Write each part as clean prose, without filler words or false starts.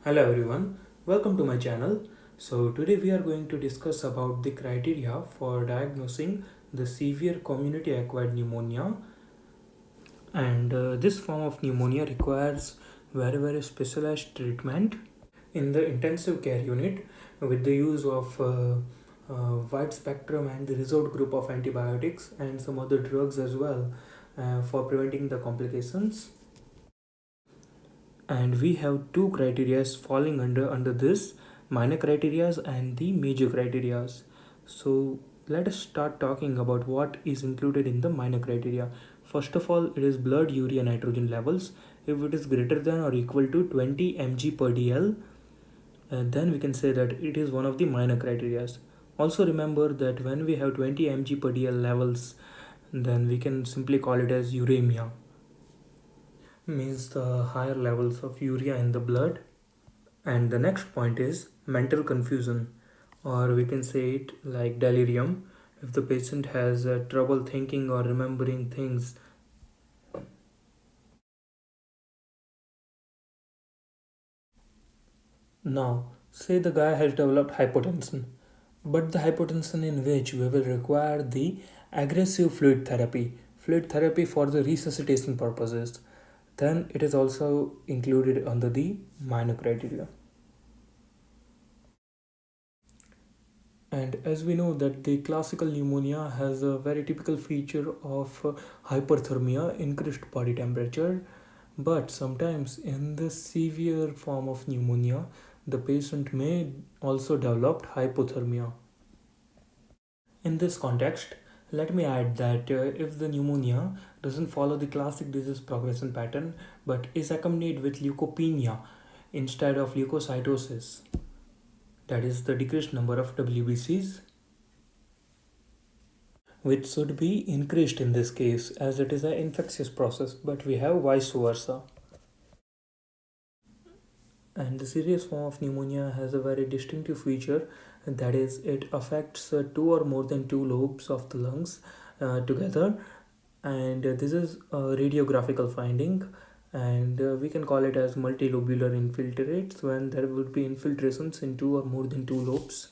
Hello everyone, welcome to my channel. So today we are going to discuss about the criteria for diagnosing the severe community acquired pneumonia, and this form of pneumonia requires very specialized treatment in the intensive care unit with the use of wide spectrum and the reserved group of antibiotics and some other drugs as well for preventing the complications. And we have two criteria falling under this: minor criterias and the major criterias. So let us start talking about what is included in the minor criteria. First of all, it is blood urea nitrogen levels. If it is greater than or equal to 20 mg per dl, then we can say that it is one of the minor criterias. Also remember that when we have 20 mg per dl levels, then we can simply call it as uremia, means the higher levels of urea in the blood. And the next point is mental confusion, or we can say it like delirium. If the patient has trouble thinking or remembering things. Now, say the guy has developed hypotension, but the hypotension in which we will require the aggressive fluid therapy for the resuscitation purposes, then it is also included under the minor criteria. And as we know that the classical pneumonia has a very typical feature of hyperthermia, increased body temperature, but sometimes in the severe form of pneumonia, the patient may also develop hypothermia. In this context, let me add that if the pneumonia doesn't follow the classic disease progression pattern but is accompanied with leukopenia instead of leukocytosis, that is the decreased number of WBCs, which should be increased in this case as it is an infectious process, but we have vice versa. And the serious form of pneumonia has a very distinctive feature, that is it affects two or more than two lobes of the lungs together, and this is a radiographical finding, and we can call it as multilobular infiltrates when there would be infiltrations in two or more than two lobes.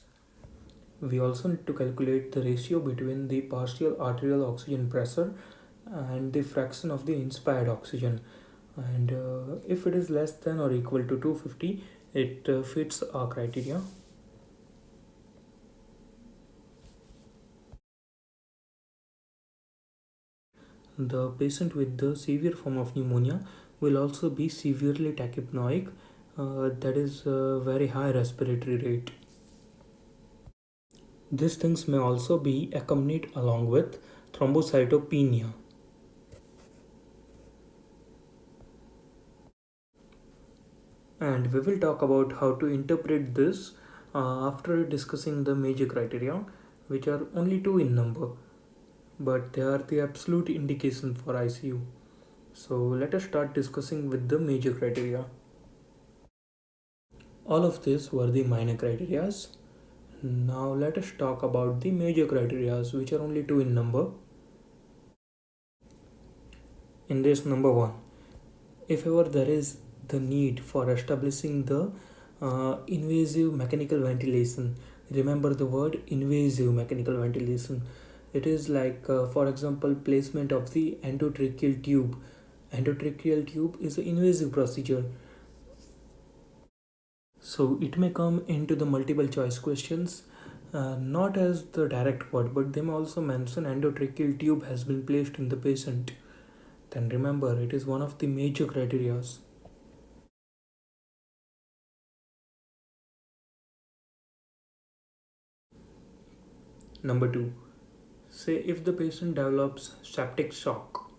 We also need to calculate the ratio between the partial arterial oxygen pressure and the fraction of the inspired oxygen. And if it is less than or equal to 250, it fits our criteria. The patient with the severe form of pneumonia will also be severely tachypnoic, that is a very high respiratory rate. These things may also be accompanied along with thrombocytopenia. And we will talk about how to interpret this after discussing the major criteria, which are only two in number, but they are the absolute indication for ICU. So let us start discussing with the major criteria. All of these were the minor criterias. Now let us talk about the major criterias, which are only two in number. In this, number one, if ever there is the need for establishing the invasive mechanical ventilation. Remember the word invasive mechanical ventilation. It is like, for example, placement of the endotracheal tube. Endotracheal tube is an invasive procedure. So it may come into the multiple choice questions, not as the direct word, but they may also mention endotracheal tube has been placed in the patient. Then remember, it is one of the major criteria. Number two, say if the patient develops septic shock,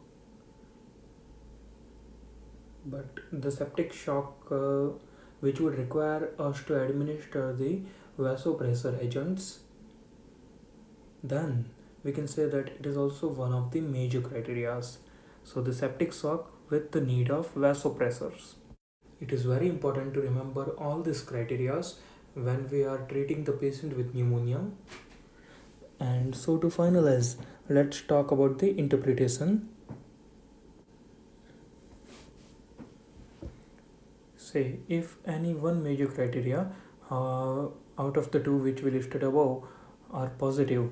but the septic shock which would require us to administer the vasopressor agents, then we can say that it is also one of the major criterias. So the septic shock with the need of vasopressors. It is very important to remember all these criterias when we are treating the patient with pneumonia. And so to finalize, let's talk about the interpretation. say if any one major criteria uh, out of the two which we listed above are positive.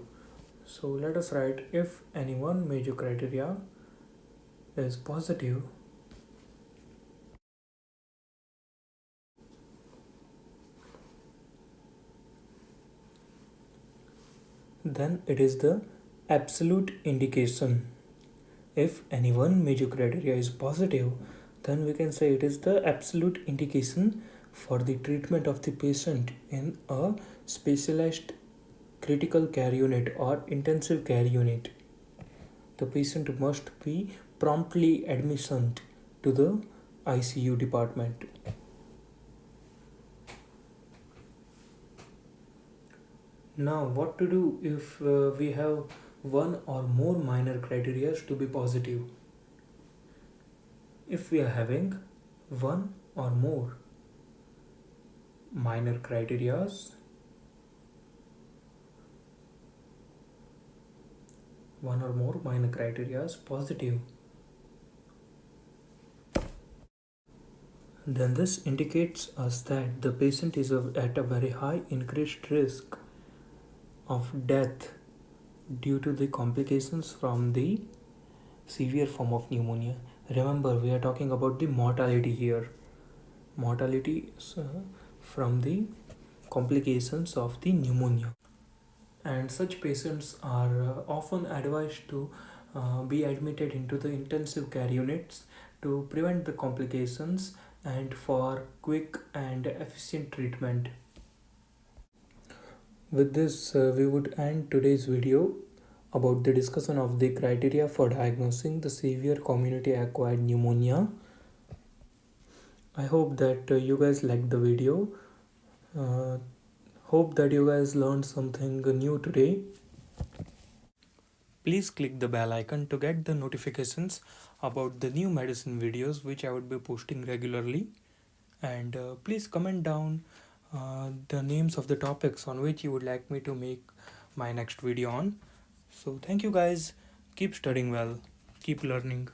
So let us write if any one major criteria is positive, then it is the absolute indication. If any one major criteria is positive, then we can say it is the absolute indication for the treatment of the patient in a specialized critical care unit or intensive care unit. The patient must be promptly admissioned to the ICU department. Now, what to do if we have one or more minor criteria to be positive? If we are having one or more minor criterias, one or more minor criterias positive, then this indicates us that the patient is at a very high increased risk of death due to the complications from the severe form of pneumonia. Remember, we are talking about the mortality here. Mortality from the complications of the pneumonia. And such patients are often advised to be admitted into the intensive care units to prevent the complications and for quick and efficient treatment. With this, we would end today's video about the discussion of the criteria for diagnosing the severe community acquired pneumonia. I hope that you guys liked the video. Uh, Hope that you guys learned something new today. Please click the bell icon to get the notifications about the new medicine videos which I would be posting regularly. And please comment down the names of the topics on which you would like me to make my next video on. So, thank you guys. Keep studying well, keep learning.